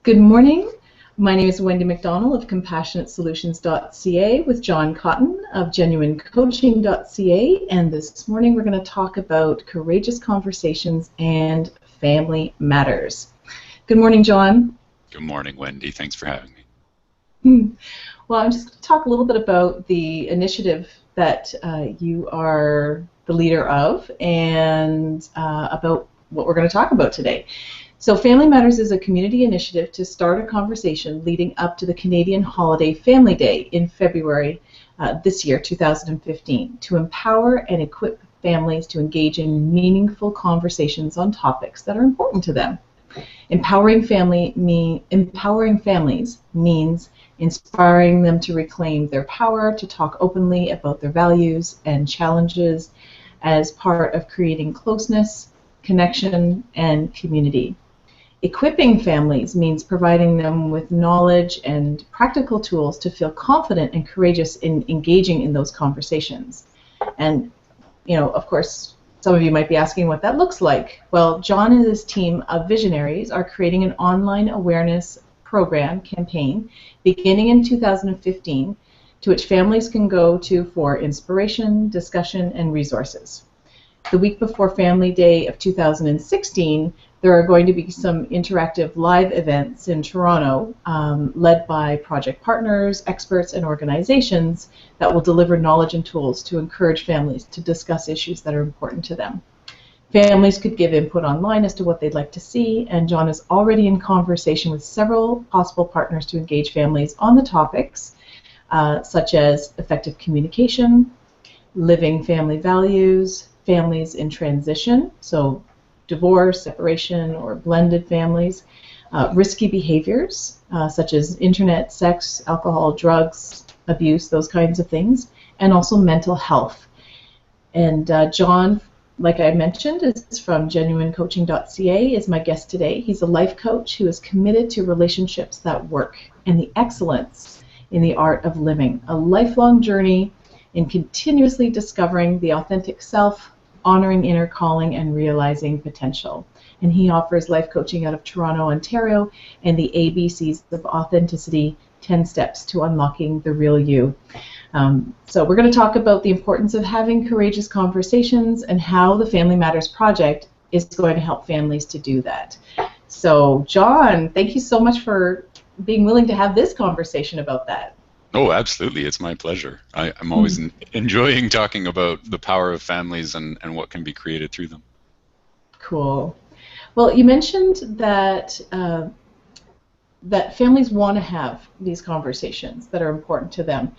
Good morning. My name is Wendy McDonald of CompassionateSolutions.ca with John Cotton of GenuineCoaching.ca, and this morning we're going to talk about courageous conversations and family matters. Good morning, John. Good morning, Wendy. Thanks for having me. Well, I'm just going to talk a little bit about the initiative that you are the leader of and about what we're going to talk about today. So Family Matters is a community initiative to start a conversation leading up to the Canadian holiday Family Day in February this year, 2015, to empower and equip families to engage in meaningful conversations on topics that are important to them. Empowering families means inspiring them to reclaim their power, to talk openly about their values and challenges as part of creating closeness, connection, and community. Equipping families means providing them with knowledge and practical tools to feel confident and courageous in engaging in those conversations. And, of course, some of you might be asking what that looks like. Well, John and his team of visionaries are creating an online awareness campaign beginning in 2015 to which families can go to for inspiration, discussion, and resources. The week before Family Day of 2016, there are going to be some interactive live events in Toronto led by project partners, experts, and organizations that will deliver knowledge and tools to encourage families to discuss issues that are important to them. Families could give input online as to what they'd like to see, and John is already in conversation with several possible partners to engage families on the topics such as effective communication, living family values, families in transition, so divorce, separation, or blended families, risky behaviors such as internet, sex, alcohol, drugs, abuse, those kinds of things, and also mental health. And John, like I mentioned, is from GenuineCoaching.ca, is my guest today. He's a life coach who is committed to relationships that work and the excellence in the art of living, a lifelong journey in continuously discovering the authentic self, honoring inner calling, and realizing potential. And he offers life coaching out of Toronto, Ontario, and the ABCs of Authenticity, 10 Steps to Unlocking the Real You. So we're going to talk about the importance of having courageous conversations and how the Family Matters Project is going to help families to do that. So John, thank you so much for being willing to have this conversation about that. Oh, absolutely. It's my pleasure. I'm always enjoying talking about the power of families and what can be created through them. Cool. Well, you mentioned that that families want to have these conversations that are important to them,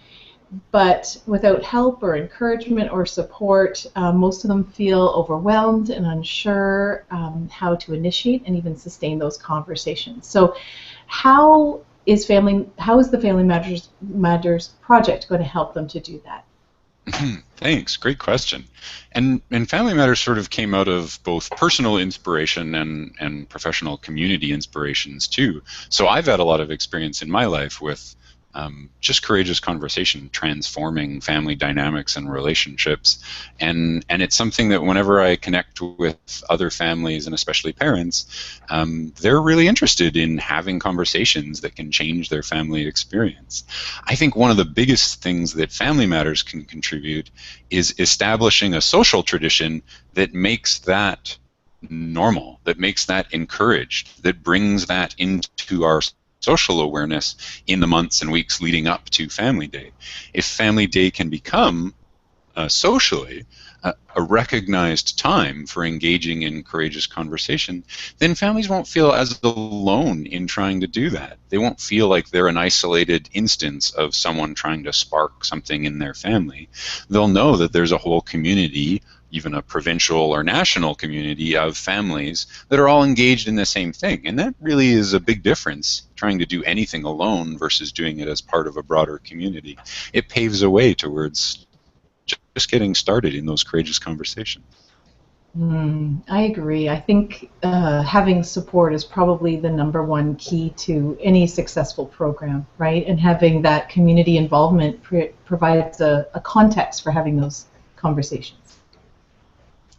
but without help or encouragement or support, most of them feel overwhelmed and unsure how to initiate and even sustain those conversations. So how is the Family Matters Project going to help them to do that? Thanks. Great question. And Family Matters sort of came out of both personal inspiration and professional community inspirations too. So I've had a lot of experience in my life with just courageous conversation, transforming family dynamics and relationships, and it's something that whenever I connect with other families and especially parents, they're really interested in having conversations that can change their family experience. I think one of the biggest things that Family Matters can contribute is establishing a social tradition that makes that normal, that makes that encouraged, that brings that into our social awareness in the months and weeks leading up to Family Day. If Family Day can become socially a recognized time for engaging in courageous conversation, then families won't feel as alone in trying to do that. They won't feel like they're an isolated instance of someone trying to spark something in their family. They'll know that there's a whole community, even a provincial or national community of families that are all engaged in the same thing. And that really is a big difference, trying to do anything alone versus doing it as part of a broader community. It paves a way towards just getting started in those courageous conversations. I agree. I think having support is probably the #1 key to any successful program, right? And having that community involvement provides a context for having those conversations.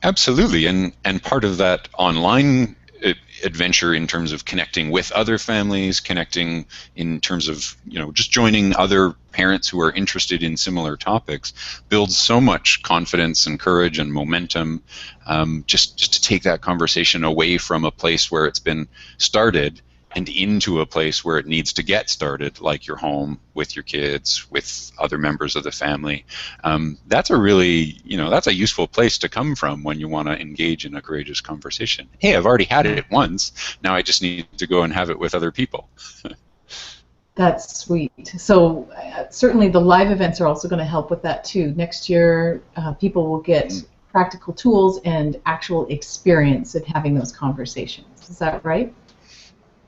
Absolutely, and part of that online adventure in terms of connecting with other families, connecting in terms of, just joining other parents who are interested in similar topics, builds so much confidence and courage and momentum, just to take that conversation away from a place where it's been started and into a place where it needs to get started, like your home, with your kids, with other members of the family. That's a really, that's a useful place to come from when you want to engage in a courageous conversation. Hey, I've already had it once, now I just need to go and have it with other people. That's sweet. So certainly the live events are also going to help with that too. Next year, people will get practical tools and actual experience in having those conversations. Is that right?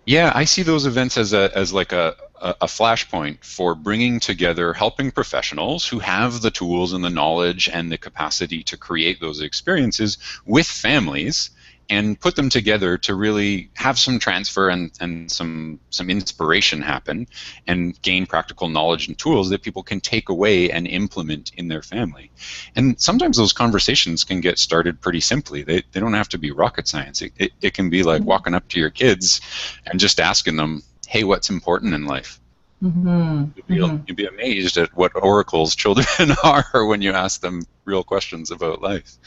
Yeah, I see those events as like a flashpoint for bringing together helping professionals who have the tools and the knowledge and the capacity to create those experiences with families, and put them together to really have some transfer and some inspiration happen, and gain practical knowledge and tools that people can take away and implement in their family. And sometimes those conversations can get started pretty simply. They don't have to be rocket science. It can be like walking up to your kids and just asking them, hey, what's important in life? You'd be amazed at what oracles children are when you ask them real questions about life.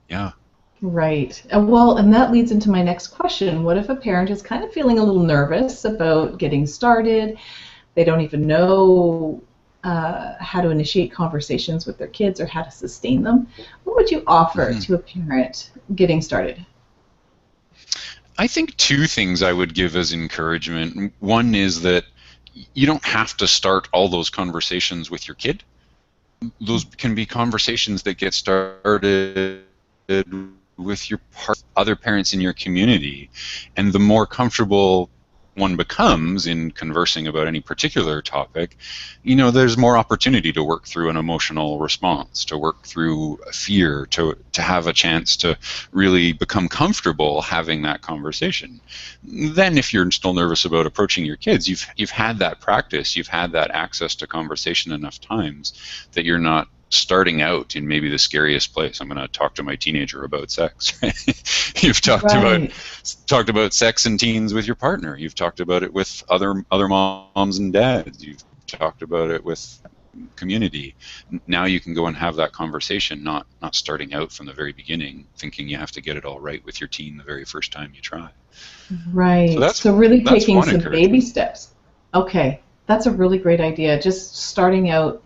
Yeah. Right. Well, and that leads into my next question. What if a parent is kind of feeling a little nervous about getting started? They don't even know how to initiate conversations with their kids or how to sustain them. What would you offer to a parent getting started? I think two things I would give as encouragement. One is that you don't have to start all those conversations with your kid. Those can be conversations that get started with your other parents in your community, and the more comfortable one becomes in conversing about any particular topic, there's more opportunity to work through an emotional response, to work through fear, to have a chance to really become comfortable having that conversation. Then if you're still nervous about approaching your kids, you've had that practice, you've had that access to conversation enough times that you're not starting out in maybe the scariest place. I'm going to talk to my teenager about sex. You've talked about sex and teens with your partner. You've talked about it with other moms and dads. You've talked about it with community. Now you can go and have that conversation, not starting out from the very beginning, thinking you have to get it all right with your teen the very first time you try. Right. So really taking some baby steps. Okay, that's a really great idea. Just starting out.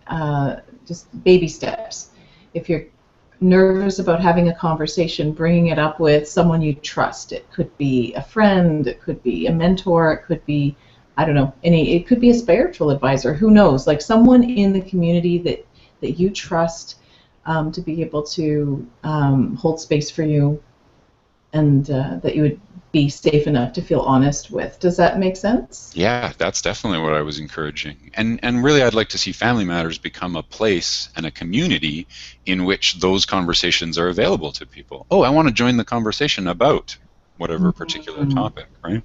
Just baby steps. If you're nervous about having a conversation, bringing it up with someone you trust. It could be a friend, it could be a mentor, it could be, I don't know, it could be a spiritual advisor, who knows, like someone in the community that you trust to be able to hold space for you, and that you would be safe enough to feel honest with. Does that make sense? Yeah, that's definitely what I was encouraging. And really I'd like to see Family Matters become a place and a community in which those conversations are available to people. Oh, I want to join the conversation about whatever particular topic, right?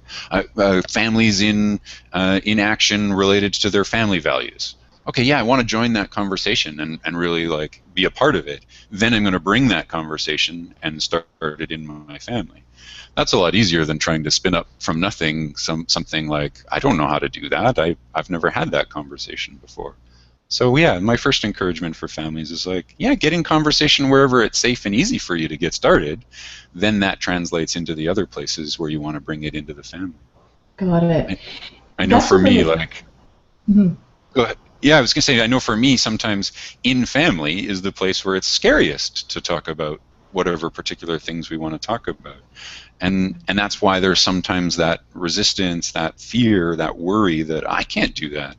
Families in action related to their family values. Okay, yeah, I want to join that conversation and really like be a part of it. Then I'm going to bring that conversation and start it in my family. That's a lot easier than trying to spin up from nothing something like, I don't know how to do that. I've never had that conversation before. So yeah, my first encouragement for families is like, yeah, get in conversation wherever it's safe and easy for you to get started. Then that translates into the other places where you want to bring it into the family. Got it. I know for me, like, go ahead. Yeah, I was going to say, I know for me, sometimes in family is the place where it's scariest to talk about whatever particular things we want to talk about. And that's why there's sometimes that resistance, that fear, that worry that I can't do that.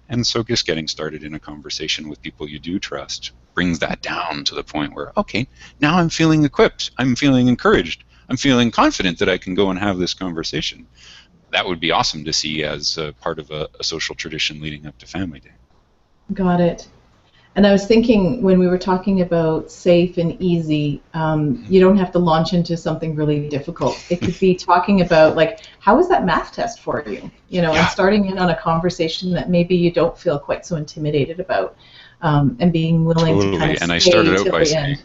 And so just getting started in a conversation with people you do trust brings that down to the point where, okay, now I'm feeling equipped, I'm feeling encouraged, I'm feeling confident that I can go and have this conversation. That would be awesome to see as a part of a social tradition leading up to Family Day. Got it. And I was thinking, when we were talking about safe and easy, you don't have to launch into something really difficult. It could be talking about, like, how was that math test for you? And starting in on a conversation that maybe you don't feel quite so intimidated about, and being willing to kind of and I started out by saying,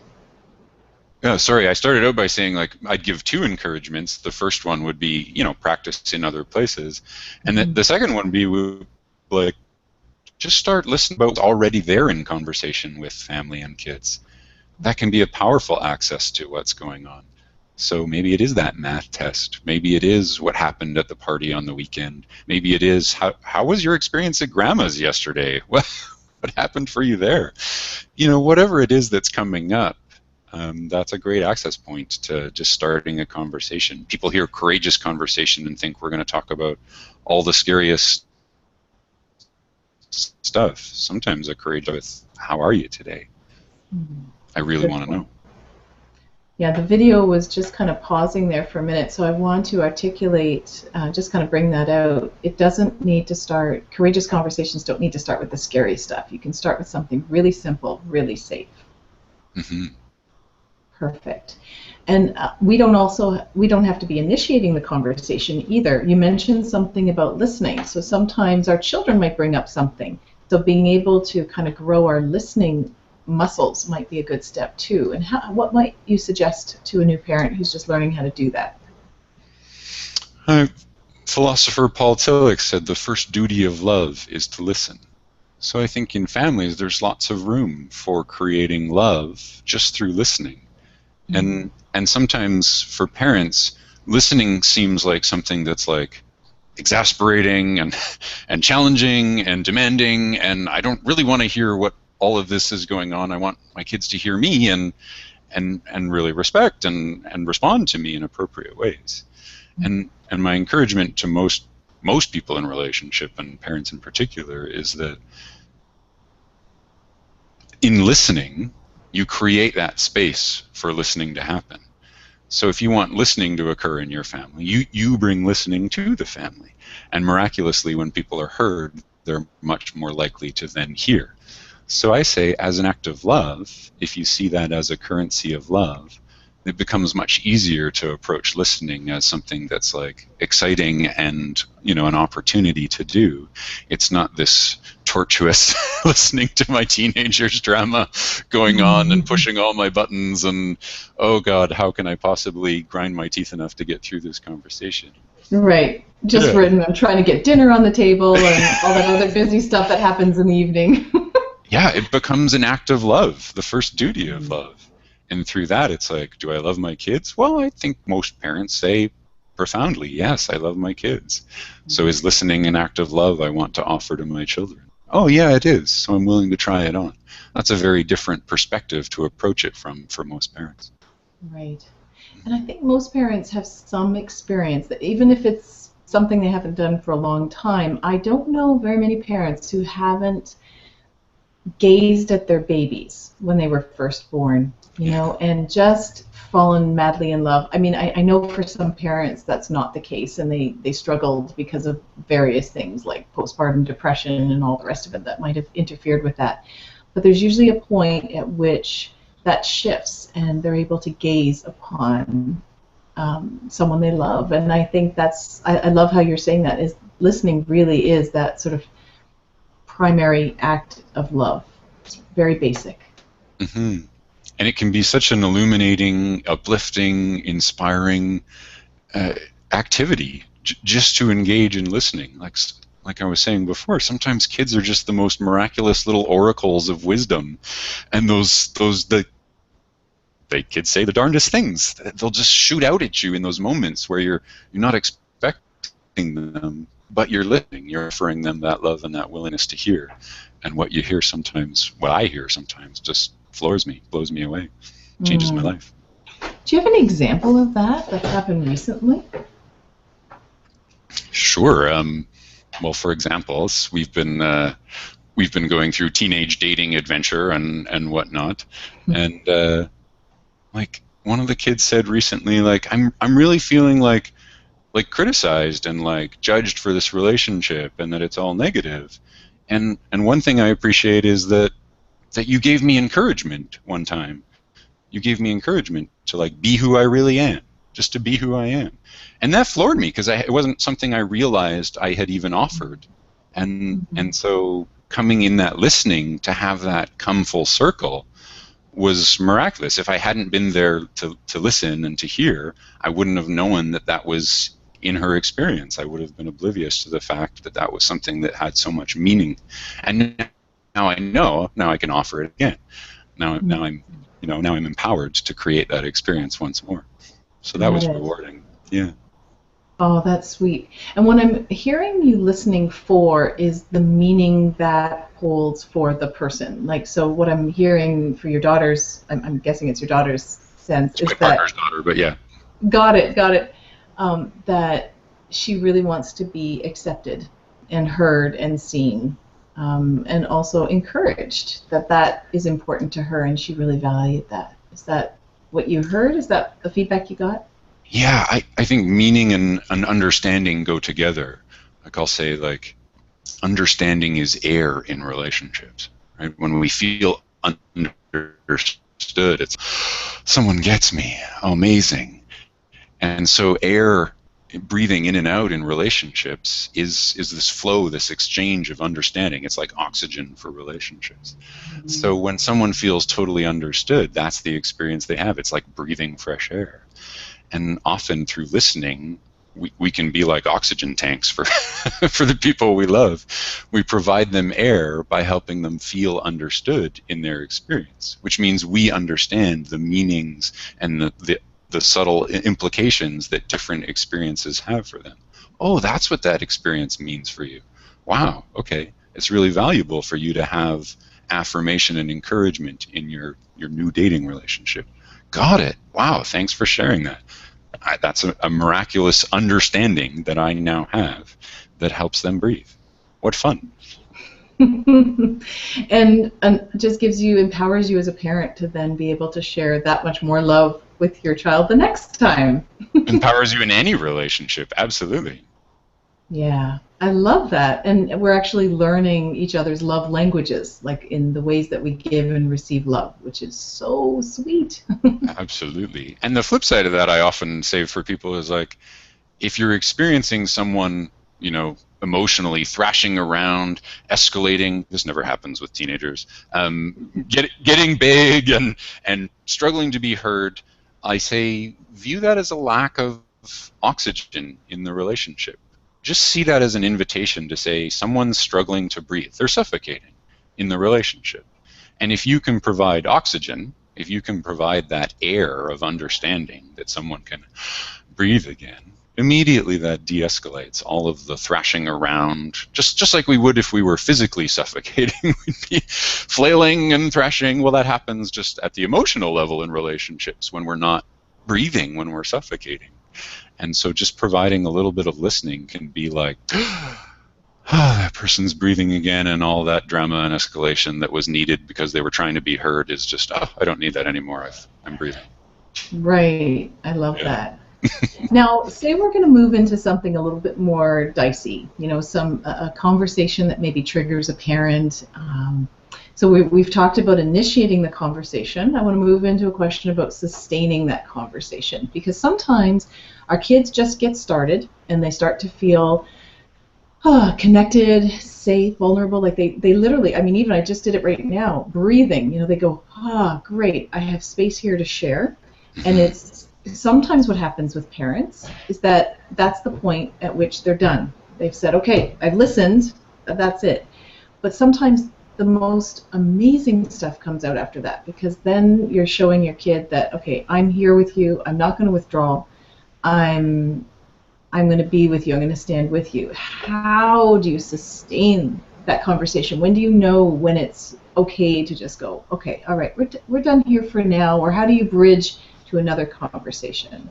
Sorry, I started out by saying like I'd give two encouragements. The first one would be, practice in other places, and the second one would be like just start listening about what's already there in conversation with family and kids. That can be a powerful access to what's going on. So maybe it is that math test. Maybe it is what happened at the party on the weekend. Maybe it is how was your experience at grandma's yesterday? What happened for you there? Whatever it is that's coming up, that's a great access point to just starting a conversation. People hear courageous conversation and think we're going to talk about all the scariest stuff. Sometimes a courageous with how are you today? I really want to know. Yeah, the video was just kind of pausing there for a minute, so I want to articulate, just kind of bring that out. It doesn't need to start, courageous conversations don't need to start with the scary stuff. You can start with something really simple, really safe. Mm-hmm. Perfect. And we don't have to be initiating the conversation either. You mentioned something about listening, so sometimes our children might bring up something. So being able to kind of grow our listening muscles might be a good step too. And what might you suggest to a new parent who's just learning how to do that? Philosopher Paul Tillich said the first duty of love is to listen. So I think in families there's lots of room for creating love just through listening. Mm-hmm. And sometimes for parents, listening seems like something that's like exasperating and challenging and demanding, and I don't really want to hear what all of this is going on. I want my kids to hear me and really respect and respond to me in appropriate ways. And my encouragement to most people in relationship, and parents in particular, is that in listening, you create that space for listening to happen. So if you want listening to occur in your family, you bring listening to the family. And miraculously, when people are heard, they're much more likely to then hear. So I say, as an act of love, if you see that as a currency of love, it becomes much easier to approach listening as something that's like exciting and, an opportunity to do. It's not this tortuous listening to my teenager's drama going on and pushing all my buttons and, oh God, how can I possibly grind my teeth enough to get through this conversation? Right. Just written, I'm trying to get dinner on the table and all that other busy stuff that happens in the evening. Yeah, it becomes an act of love, the first duty of love. And through that, it's like, do I love my kids? Well, I think most parents say profoundly, yes, I love my kids. So is listening an act of love I want to offer to my children? Oh, yeah, it is. So I'm willing to try it on. That's a very different perspective to approach it from for most parents. Right. And I think most parents have some experience that even if it's something they haven't done for a long time, I don't know very many parents who haven't gazed at their babies when they were first born, and just fallen madly in love. I mean, I know for some parents that's not the case, and they struggled because of various things like postpartum depression and all the rest of it that might have interfered with that. But there's usually a point at which that shifts and they're able to gaze upon someone they love. And I think I love how you're saying that, is listening really is that sort of primary act of love. It's very basic. Mm-hmm. And it can be such an illuminating, uplifting, inspiring activity just to engage in listening. Like I was saying before, sometimes kids are just the most miraculous little oracles of wisdom, and kids say the darndest things. They'll just shoot out at you in those moments where you're not expecting them. But you're listening, you're offering them that love and that willingness to hear. And what I hear sometimes, just floors me, blows me away, changes my life. Do you have an example of that that's happened recently? Sure. Well, for example, we've been going through teenage dating adventure and whatnot, and like one of the kids said recently, like I'm really feeling like criticized and like judged for this relationship and that it's all negative. And one thing I appreciate is that you gave me encouragement one time. You gave me encouragement to like be who I really am, just to be who I am. And that floored me because it wasn't something I realized I had even offered. And so coming in that listening to have that come full circle was miraculous. If I hadn't been there to listen and to hear, I wouldn't have known that that was in her experience. I would have been oblivious to the fact that that was something that had so much meaning. And now I know, now I can offer it again. Now I'm empowered to create that experience once more. So that was rewarding. Yeah. Oh, that's sweet. And what I'm hearing you listening for is the meaning that holds for the person. Like, so what I'm hearing for your daughter's, I'm guessing it's your daughter's sense, it's is my that... partner's daughter, but yeah. Got it. That she really wants to be accepted and heard and seen, and also encouraged, that is important to her, and she really valued that. Is that what you heard? Is that the feedback you got? Yeah, I think meaning and understanding go together. Like I'll say, like, understanding is air in relationships, right? When we feel understood, it's someone gets me, amazing. And so air, breathing in and out in relationships is this flow, this exchange of understanding. It's like oxygen for relationships. Mm-hmm. So when someone feels totally understood, that's the experience they have. It's like breathing fresh air. And often through listening, we can be like oxygen tanks for for the people we love. We provide them air by helping them feel understood in their experience, which means we understand the meanings and the subtle implications that different experiences have for them. Oh, that's what that experience means for you. Wow, okay. It's really valuable for you to have affirmation and encouragement in your new dating relationship. Got it. Wow, thanks for sharing that. That's a miraculous understanding that I now have that helps them breathe. What fun. and just empowers you as a parent to then be able to share that much more love with your child the next time. Empowers you in any relationship, absolutely. Yeah, I love that. And we're actually learning each other's love languages, like in the ways that we give and receive love, which is so sweet. Absolutely. And the flip side of that I often say for people is, like, if you're experiencing someone, emotionally thrashing around, escalating, this never happens with teenagers, getting big and struggling to be heard, I say view that as a lack of oxygen in the relationship. Just see that as an invitation to say someone's struggling to breathe. They're suffocating in the relationship. And if you can provide oxygen, if you can provide that air of understanding that someone can breathe again, immediately that de-escalates all of the thrashing around, just like we would if we were physically suffocating. We'd be flailing and thrashing. Well, that happens just at the emotional level in relationships when we're not breathing, when we're suffocating. And so just providing a little bit of listening can be like, that person's breathing again, and all that drama and escalation that was needed because they were trying to be heard is just, I don't need that anymore. I'm breathing. Right. I love that. Now, say we're going to move into something a little bit more dicey, a conversation that maybe triggers a parent. So we've talked about initiating the conversation. I want to move into a question about sustaining that conversation, because sometimes our kids just get started and they start to feel connected, safe, vulnerable. Like they literally, even I just did it right now, breathing. They go, great, I have space here to share. And it's sometimes what happens with parents is that that's the point at which they're done. They've said, okay, I've listened, that's it. But sometimes the most amazing stuff comes out after that, because then you're showing your kid that, okay, I'm here with you, I'm not going to withdraw, I'm going to be with you, I'm going to stand with you. How do you sustain that conversation? When do you know when it's okay to just go, okay, all right, we're done here for now, or how do you bridge to another conversation?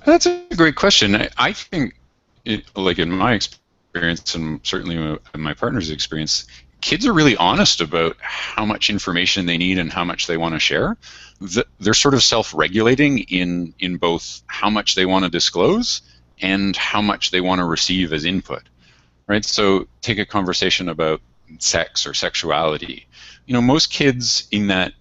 That's a great question. I think, like in my experience, and certainly in my partner's experience, kids are really honest about how much information they need and how much they want to share. They're sort of self-regulating in both how much they want to disclose and how much they want to receive as input, right? So take a conversation about sex or sexuality. Most kids in that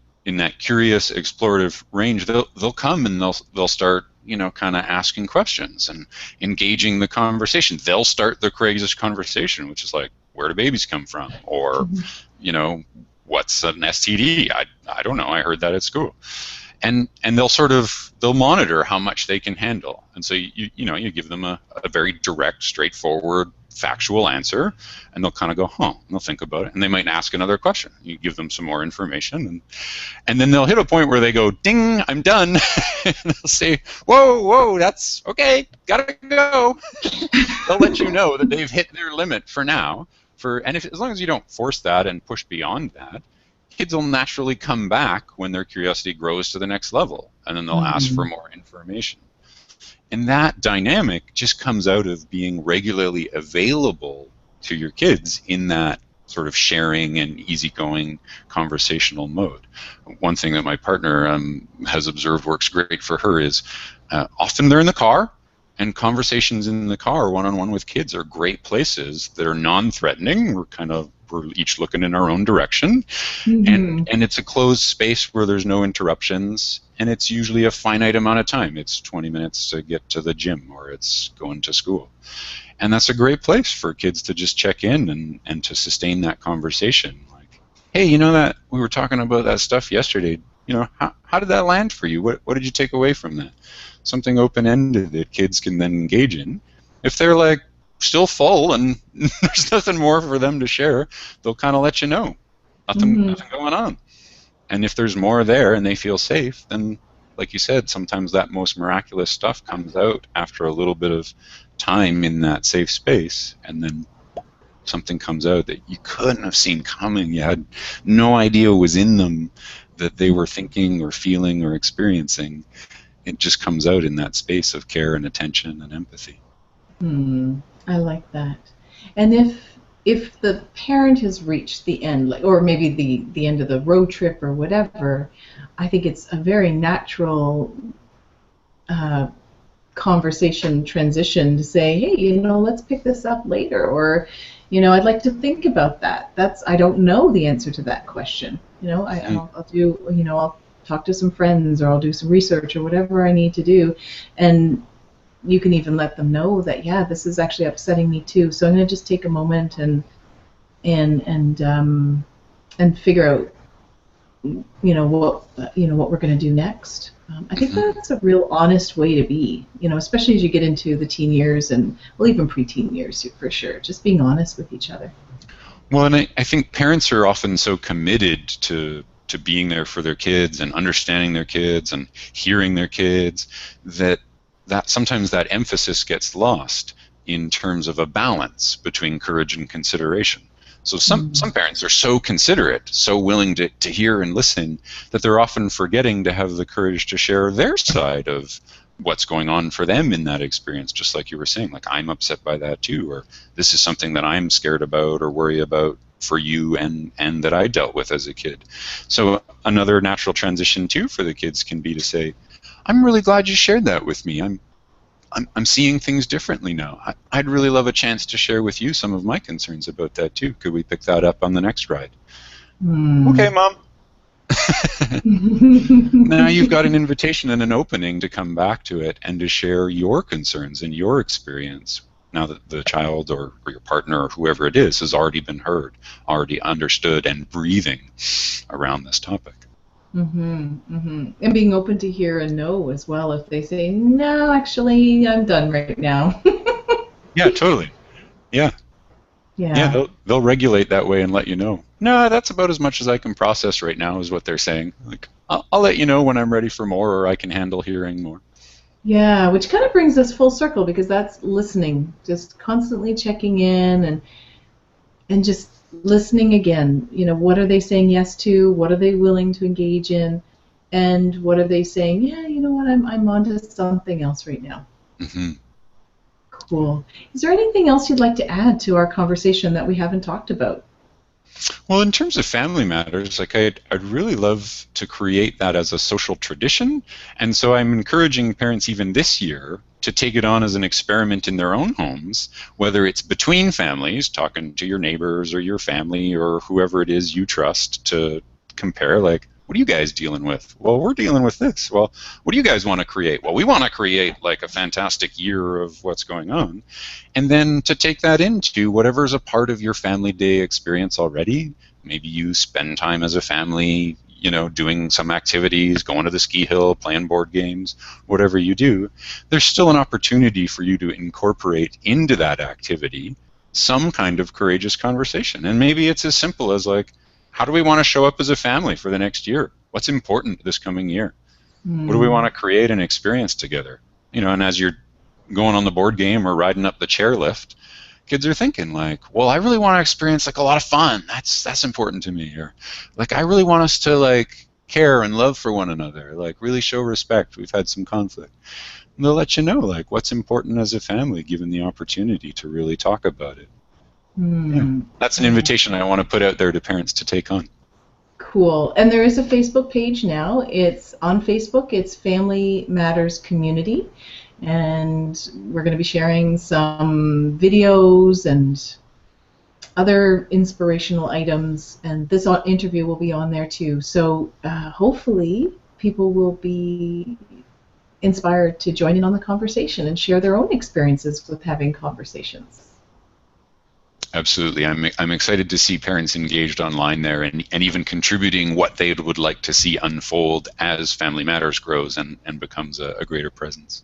curious, explorative range, they'll come and they'll start, kind of asking questions and engaging the conversation. They'll start the craziest conversation, which is like, where do babies come from? Or, what's an STD? I don't know. I heard that at school. And they'll monitor how much they can handle. And so you give them a very direct, straightforward, factual answer, and they'll kind of go, huh, and they'll think about it, and they might ask another question. You give them some more information, and then they'll hit a point where they go, ding, I'm done. And they'll say, whoa, that's okay, gotta go. They'll let you know that they've hit their limit for now. As long as you don't force that and push beyond that, kids will naturally come back when their curiosity grows to the next level, and then they'll ask for more information. And that dynamic just comes out of being regularly available to your kids in that sort of sharing and easygoing conversational mode. One thing that my partner has observed works great for her is often they're in the car, and conversations in the car one-on-one with kids are great places that are non-threatening. We're each looking in our own direction, and it's a closed space where there's no interruptions, and it's usually a finite amount of time. It's 20 minutes to get to the gym, or it's going to school. And that's a great place for kids to just check in and to sustain that conversation. Like, hey, you know that we were talking about that stuff yesterday. How did that land for you? What did you take away from that? Something open-ended that kids can then engage in. If they're like still full and there's nothing more for them to share, they'll kind of let you know. Nothing going on. And if there's more there and they feel safe, then, like you said, sometimes that most miraculous stuff comes out after a little bit of time in that safe space, and then something comes out that you couldn't have seen coming. You had no idea was in them that they were thinking or feeling or experiencing. It just comes out in that space of care and attention and empathy. I like that. And if the parent has reached the end, or maybe the end of the road trip or whatever, I think it's a very natural conversation transition to say, hey, let's pick this up later, or I'd like to think about that. I don't know the answer to that question. I'll talk to some friends, or I'll do some research, or whatever I need to do, and you can even let them know that, yeah, this is actually upsetting me too. So I'm going to just take a moment and figure out, what we're going to do next. I think that's a real honest way to be, especially as you get into the teen years and, well, even preteen years for sure. Just being honest with each other. Well, and I think parents are often so committed to being there for their kids and understanding their kids and hearing their kids that sometimes that emphasis gets lost in terms of a balance between courage and consideration. So some parents are so considerate, so willing to hear and listen, that they're often forgetting to have the courage to share their side of what's going on for them in that experience, just like you were saying, like, I'm upset by that too, or this is something that I'm scared about or worry about for you and that I dealt with as a kid. So another natural transition too for the kids can be to say, I'm really glad you shared that with me. I'm seeing things differently now. I'd really love a chance to share with you some of my concerns about that too. Could we pick that up on the next ride? Okay, Mom. Now you've got an invitation and an opening to come back to it and to share your concerns and your experience now that the child or your partner or whoever it is has already been heard, already understood, and breathing around this topic. And being open to hear and know as well if they say, no, actually, I'm done right now. Yeah, totally. Yeah, they'll regulate that way and let you know. No, that's about as much as I can process right now is what they're saying. Like, I'll let you know when I'm ready for more, or I can handle hearing more. Yeah, which kind of brings us full circle, because that's listening, just constantly checking in and just listening again. What are they saying yes to? What are they willing to engage in? And what are they saying? Yeah, you know what? I'm onto something else right now. Cool. Is there anything else you'd like to add to our conversation that we haven't talked about? Well, in terms of family matters, like I'd really love to create that as a social tradition, and so I'm encouraging parents even this year to take it on as an experiment in their own homes, whether it's between families, talking to your neighbors or your family or whoever it is you trust, to compare, like, what are you guys dealing with? Well, we're dealing with this. Well, what do you guys want to create? Well, we want to create like a fantastic year of what's going on. And then to take that into whatever's a part of your family day experience already. maybe you spend time as a family, doing some activities, going to the ski hill, playing board games, whatever you do, there's still an opportunity for you to incorporate into that activity some kind of courageous conversation. And maybe it's as simple as like, how do we want to show up as a family for the next year? What's important this coming year? What do we want to create and experience together? And as you're going on the board game or riding up the chairlift, kids are thinking like, well, I really want to experience like a lot of fun. That's important to me. Or like, I really want us to like care and love for one another, like really show respect. We've had some conflict. And they'll let you know like what's important as a family, given the opportunity to really talk about it. Yeah. That's an invitation I want to put out there to parents to take on. Cool. And there is a Facebook page now. It's on Facebook. It's Family Matters Community. And we're going to be sharing some videos and other inspirational items. And this interview will be on there too. So hopefully people will be inspired to join in on the conversation and share their own experiences with having conversations. Absolutely. I'm excited to see parents engaged online there and even contributing what they would like to see unfold as Family Matters grows and becomes a greater presence.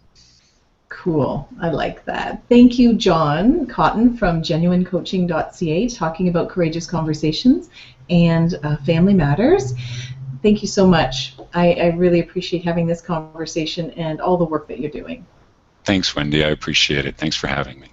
Cool. I like that. Thank you, John Cotton from genuinecoaching.ca, talking about courageous conversations and Family Matters. Thank you so much. I really appreciate having this conversation and all the work that you're doing. Thanks, Wendy. I appreciate it. Thanks for having me.